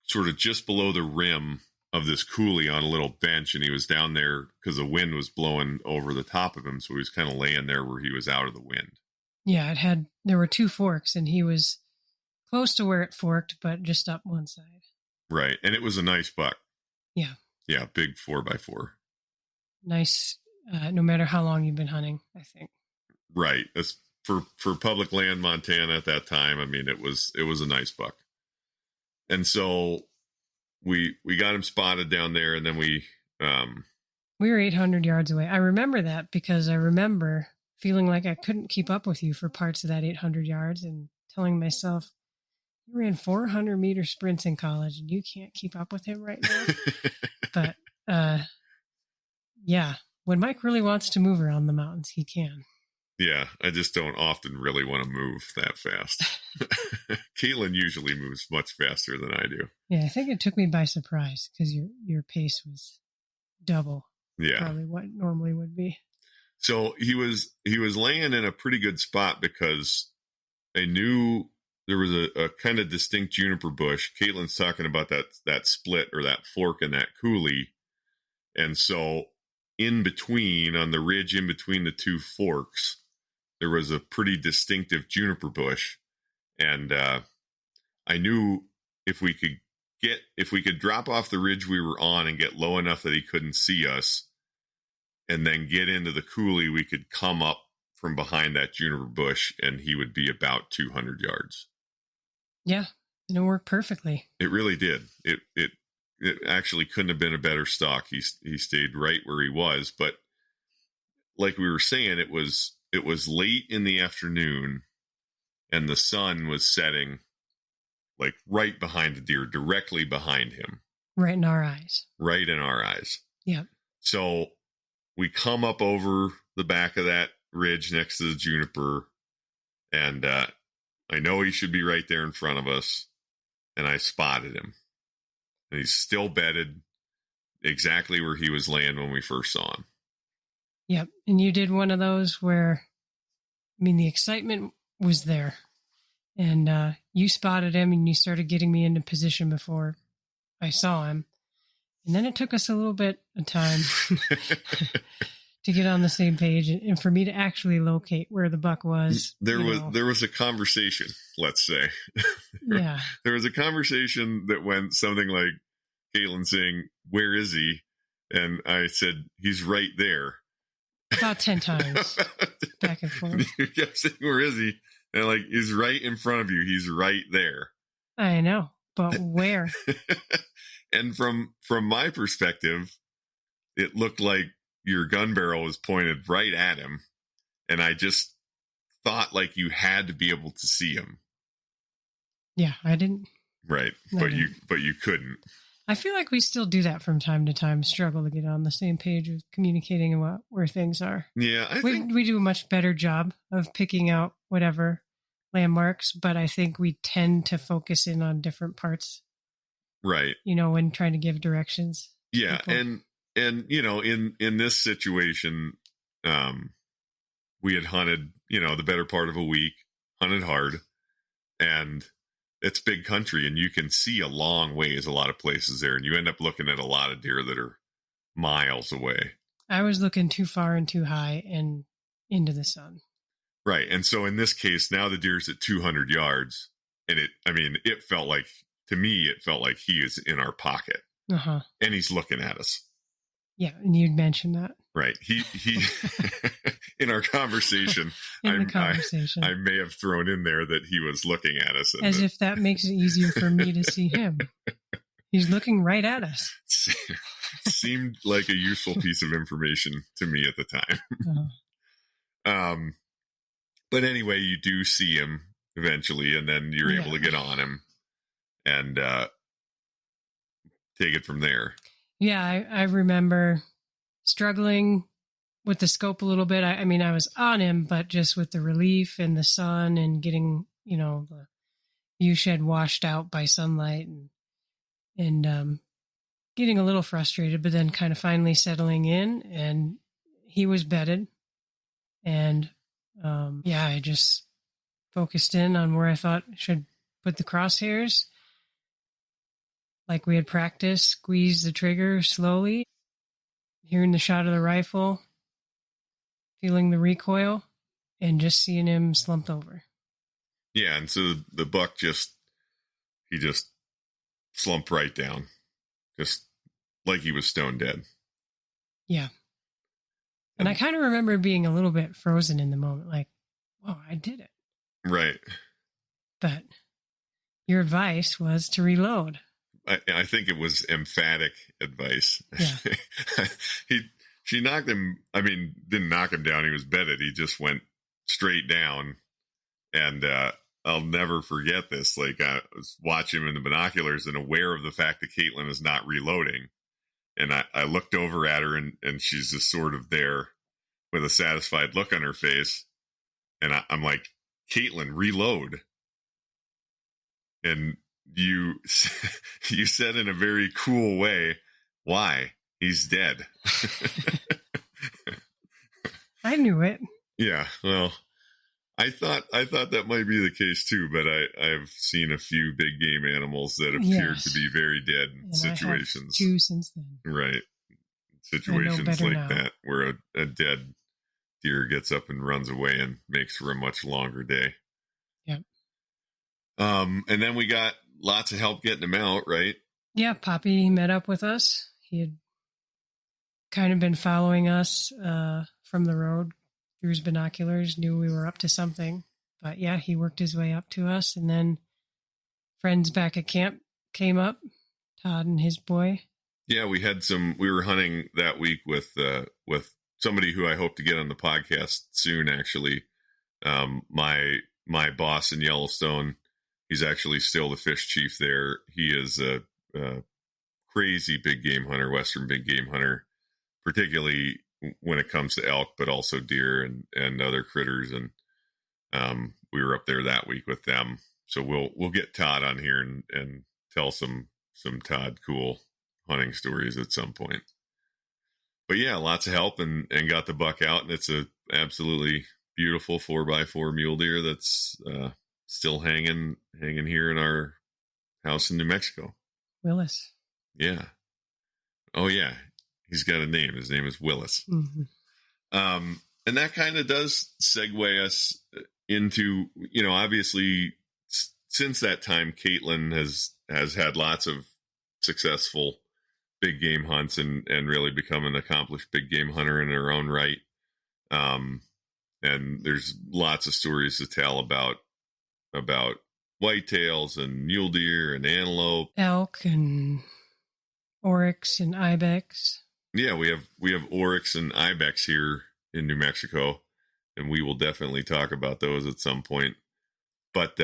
sort of just below the rim of this coulee on a little bench, and he was down there because the wind was blowing over the top of him, so he was kind of laying there where he was out of the wind. Yeah, there were two forks, and he was close to where it forked, but just up one side. Right, and it was a nice buck. Yeah. Yeah, big 4x4. Nice, no matter how long you've been hunting, I think. Right, that's for public land Montana at that time. I mean, it was a nice buck. And so we got him spotted down there, and then we were 800 yards away. I remember that because I remember feeling like I couldn't keep up with you for parts of that 800 yards and telling myself, you ran 400-meter sprints in college and you can't keep up with him right now. But yeah, when Mike really wants to move around the mountains, he can. Yeah, I just don't often really want to move that fast. Caitlin usually moves much faster than I do. Yeah, I think it took me by surprise because your pace was double. Yeah, probably what normally would be. So he was laying in a pretty good spot because I knew there was a kind of distinct juniper bush. Caitlin's talking about that split or that fork in that coulee, and so in between, on the ridge in between the two forks, there was a pretty distinctive juniper bush. And I knew if we could drop off the ridge we were on and get low enough that he couldn't see us, and then get into the coulee, we could come up from behind that juniper bush and he would be about 200 yards. Yeah, it worked perfectly. It really did. It actually couldn't have been a better stalk. He stayed right where he was, but like we were saying, it was late in the afternoon and the sun was setting like right behind the deer, directly behind him. Right in our eyes. Right in our eyes. Yeah. So we come up over the back of that ridge next to the juniper, and I know he should be right there in front of us, and I spotted him. And he's still bedded exactly where he was laying when we first saw him. Yep. And you did one of those where, I mean, the excitement was there. And you spotted him and you started getting me into position before I saw him. And then it took us a little bit of time to get on the same page and for me to actually locate where the buck was. There was a conversation, let's say. Yeah. There was a conversation that went something like Caitlin saying, "Where is he?" And I said, "He's right there." About 10 times. Back and forth. You kept saying, "Where is he?" And like, he's right in front of you. He's right there. I know, but where? And from my perspective, it looked like your gun barrel was pointed right at him. And I just thought like you had to be able to see him. Yeah, I didn't. Right. But you couldn't. I feel like we still do that from time to time, struggle to get on the same page of communicating about where things are. Yeah, I think We do a much better job of picking out whatever landmarks, but I think we tend to focus in on different parts, right. when trying to give directions. to Yeah, people. and in this situation, we had hunted, the better part of a week, hunted hard, and it's big country, and you can see a long ways a lot of places there, and you end up looking at a lot of deer that are miles away. I was looking too far and too high and into the sun. Right. And so in this case, now the deer's at 200 yards, and it felt like, to me, it felt like he is in our pocket, Uh-huh. and he's looking at us. Yeah, and you'd mentioned that. Right. He in our conversation, In the conversation. I may have thrown in there that he was looking at us. As if that makes it easier for me to see him. He's looking right at us. Seemed like a useful piece of information to me at the time. Uh-huh. But anyway, you do see him eventually, and then you're able to get on him and take it from there. Yeah, I remember struggling with the scope a little bit. I was on him, but just with the relief and the sun and getting, the view shed washed out by sunlight and getting a little frustrated, but then kind of finally settling in, and he was bedded. And I just focused in on where I thought I should put the crosshairs. Like we had practiced, squeeze the trigger slowly, hearing the shot of the rifle, feeling the recoil, and just seeing him slumped over. Yeah, and so the buck just slumped right down, just like he was stone dead. Yeah. And I kind of remember being a little bit frozen in the moment, like, whoa, I did it. Right. But your advice was to reload. I think it was emphatic advice. Yeah. She knocked him. Didn't knock him down. He was bedded. He just went straight down. And I'll never forget this. Like, I was watching him in the binoculars and aware of the fact that Caitlin is not reloading. And I looked over at her, and she's just sort of there with a satisfied look on her face. And I'm like, Caitlin, reload. And you said in a very cool way, why? He's dead. I knew it. Yeah, well, I thought that might be the case too, but I've seen a few big game animals that appeared to be very dead in situations. I have 2 since then. Right. Situations like now. that where a dead deer gets up and runs away and makes for a much longer day. Yep. And then we got lots of help getting him out, right? Yeah, Poppy met up with us. He had kind of been following us from the road through his binoculars, knew we were up to something. But yeah, he worked his way up to us, and then friends back at camp came up, Todd and his boy. Yeah, we were hunting that week with somebody who I hope to get on the podcast soon, actually. My boss in Yellowstone, he's actually still the fish chief there. He is a crazy big game hunter, Western big game hunter, particularly when it comes to elk, but also deer and other critters. And we were up there that week with them. So we'll get Todd on here and tell some Todd cool hunting stories at some point. But yeah, lots of help and got the buck out, and it's a absolutely beautiful 4x4 mule deer that's still hanging here in our house in New Mexico. Willis. Yeah. Oh yeah, he's got a name. His name is Willis. Mm-hmm. And that kind of does segue us into, obviously since that time, Caitlin has had lots of successful big game hunts and really become an accomplished big game hunter in her own right. And there's lots of stories to tell about whitetails and mule deer and antelope, elk and oryx and ibex. Yeah, we have oryx and ibex here in New Mexico, and we will definitely talk about those at some point. But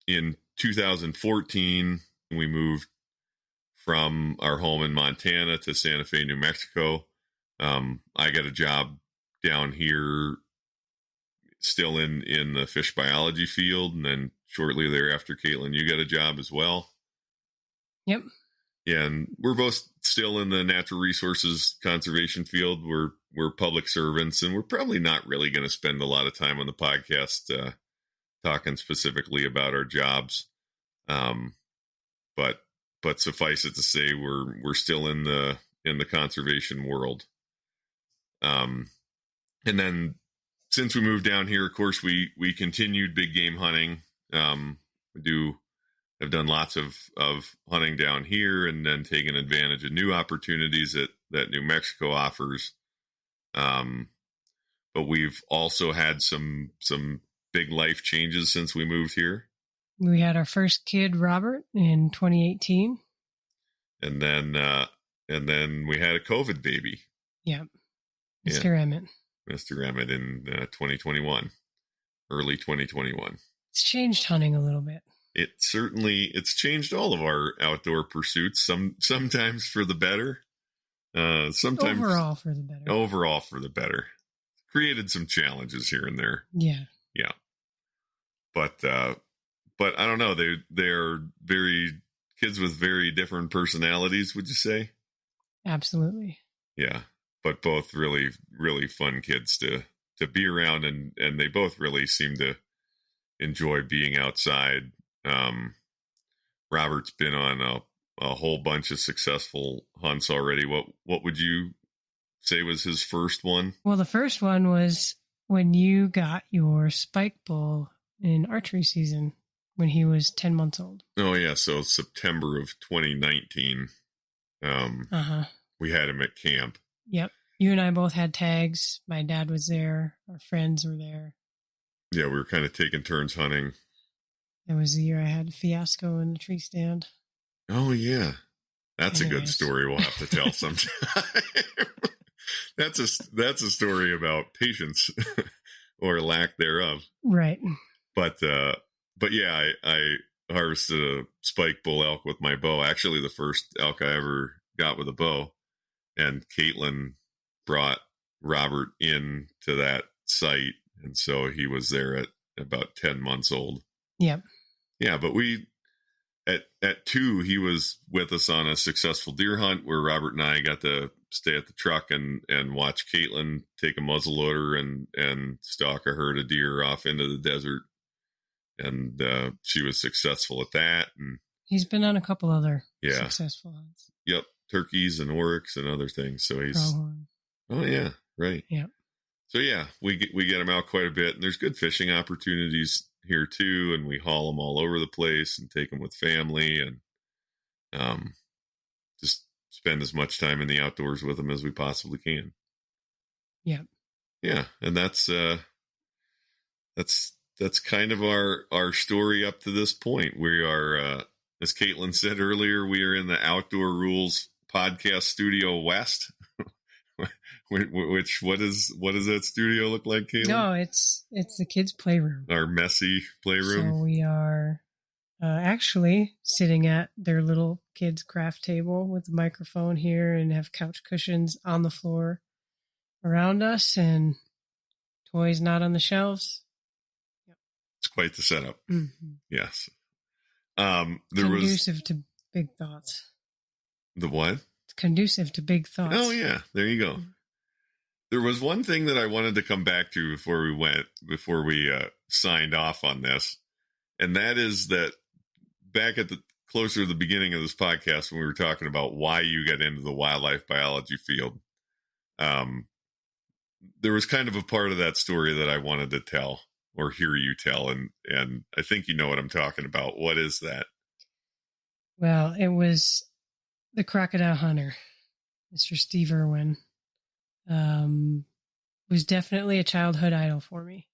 in 2014, we moved from our home in Montana to Santa Fe, New Mexico. I got a job down here still in the fish biology field. And then shortly thereafter, Caitlin, you got a job as well. Yep. Yeah, and we're both still in the natural resources conservation field. We're public servants, and we're probably not really going to spend a lot of time on the podcast talking specifically about our jobs. But suffice it to say, we're still in the conservation world. And then since we moved down here, of course, we continued big game hunting. Have done lots of hunting down here, and then taken advantage of new opportunities that New Mexico offers. But we've also had some big life changes since we moved here. We had our first kid, Robert, in 2018. And then we had a COVID baby. Yep. Mr. Emmett. Mr. Emmett in 2021, early 2021. It's changed hunting a little bit. It's changed all of our outdoor pursuits. Sometimes for the better. Sometimes overall for the better. Overall for the better. Created some challenges here and there. Yeah. Yeah. But I don't know. They're very kids with very different personalities, would you say? Absolutely. Yeah. But both really, really fun kids to be around, and they both really seem to enjoy being outside. Robert's been on a whole bunch of successful hunts already. What would you say was his first one? Well, the first one was when you got your spike bull in archery season when he was 10 months old. Oh, yeah. So September of 2019, we had him at camp. Yep. You and I both had tags. My dad was there. Our friends were there. Yeah, we were kind of taking turns hunting. That was the year I had a fiasco in the tree stand. Oh, yeah. That's a good story we'll have to tell sometime. That's a story about patience or lack thereof. Right. But yeah, I harvested a spike bull elk with my bow. Actually, the first elk I ever got with a bow. And Caitlin brought Robert in to that site. And so he was there at about 10 months old. Yep. Yeah, but we at 2, he was with us on a successful deer hunt where Robert and I got to stay at the truck and watch Caitlin take a muzzleloader and stalk a herd of deer off into the desert. And she was successful at that. And he's been on a couple other successful hunts. Yep, turkeys and oryx and other things. So he's pronghorn. Oh yeah, right. Yep. So yeah, we get him out quite a bit, and there's good fishing opportunities here too, and we haul them all over the place and take them with family, and just spend as much time in the outdoors with them as we possibly can. Yeah. Yeah, and that's kind of our story up to this point. We are, as Caitlin said earlier, we are in the Outdoor Ruhl's podcast studio west. What does that studio look like, Caitlin? No, it's the kids' playroom. Our messy playroom. So we are actually sitting at their little kids' craft table with the microphone here, and have couch cushions on the floor around us, and toys not on the shelves. Yep. It's quite the setup. Mm-hmm. Yes. Conducive to big thoughts. The what? Conducive to big thoughts. Oh yeah, there you go. There was one thing that I wanted to come back to before we signed off on this, and that is that back at the closer to the beginning of this podcast when we were talking about why you got into the wildlife biology field, there was kind of a part of that story that I wanted to tell or hear you tell, and I think you know what I'm talking about. What is that? Well, it was the crocodile hunter, Mr. Steve Irwin, was definitely a childhood idol for me.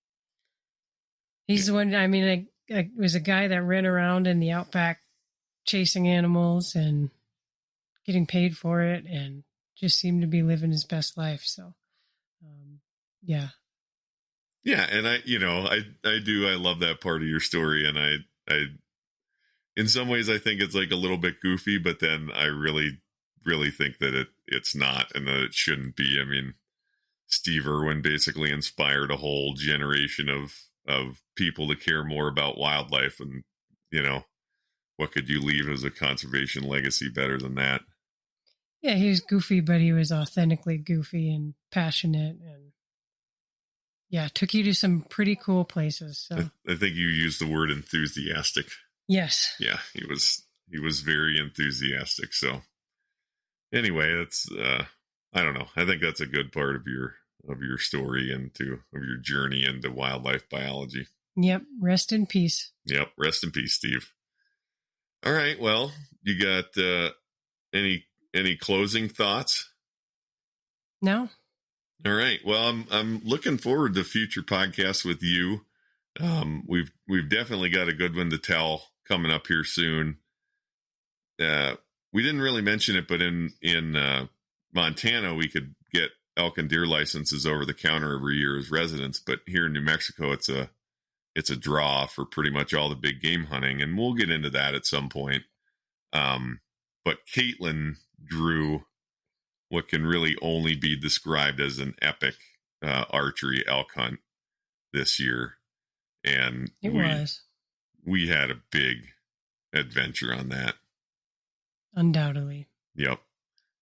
He's the one, I mean, I was a guy that ran around in the outback chasing animals and getting paid for it, and just seemed to be living his best life. So, yeah. Yeah, and I love that part of your story, and in some ways I think it's like a little bit goofy, but then I really, really think that it's not, and that it shouldn't be. I mean, Steve Irwin basically inspired a whole generation of people to care more about wildlife, and what could you leave as a conservation legacy better than that? Yeah, he was goofy, but he was authentically goofy and passionate, and took you to some pretty cool places. So I think you used the word enthusiastic. Yes. Yeah, he was very enthusiastic. So anyway, that's I don't know. I think that's a good part of your story and of your journey into wildlife biology. Yep. Rest in peace. Yep. Rest in peace, Steve. All right. Well, you got any closing thoughts? No. All right. Well, I'm looking forward to future podcasts with you. We've definitely got a good one to tell coming up here soon. We didn't really mention it, but in Montana, we could get elk and deer licenses over the counter every year as residents. But here in New Mexico, it's a draw for pretty much all the big game hunting, and we'll get into that at some point. But Caitlin drew what can really only be described as an epic archery elk hunt this year, and we had a big adventure on that. Undoubtedly. Yep.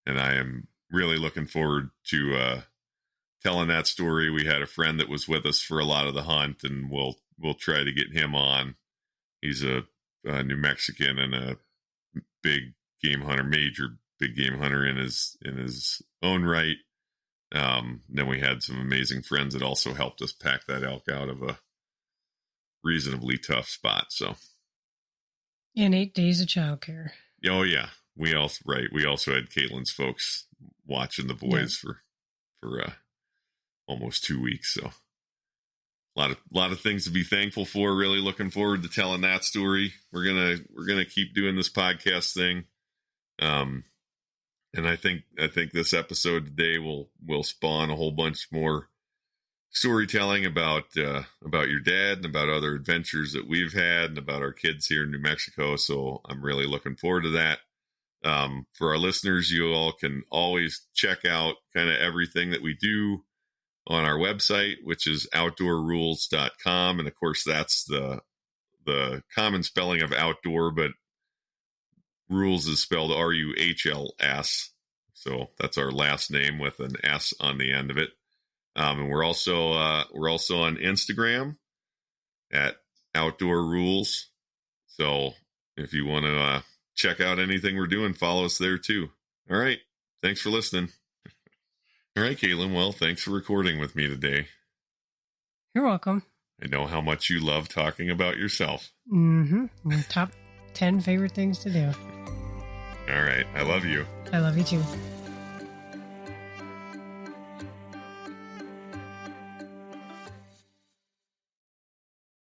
And I am really looking forward to telling that story. We had a friend that was with us for a lot of the hunt, and we'll try to get him on. He's a New Mexican and a big game hunter, major big game hunter in his own right. Then we had some amazing friends that also helped us pack that elk out of a reasonably tough spot. So, and 8 days of childcare. Oh yeah, we also had Caitlin's folks watching the boys for almost 2 weeks. So a lot of things to be thankful for. Really looking forward to telling that story. We're gonna keep doing this podcast thing. And I think this episode today will spawn a whole bunch more storytelling about your dad and about other adventures that we've had and about our kids here in New Mexico. So I'm really looking forward to that. For our listeners, you all can always check out kind of everything that we do on our website, which is outdoorruhls.com. And of course, that's the common spelling of outdoor, but Ruhls is spelled Ruhls. So that's our last name with an S on the end of it. And we're also on Instagram at Outdoor Ruhls. So if you want to check out anything we're doing, follow us there too. All right. Thanks for listening. All right, Caitlin. Well, thanks for recording with me today. You're welcome. I know how much you love talking about yourself. Mm-hmm. Top 10 favorite things to do. All right. I love you. I love you too.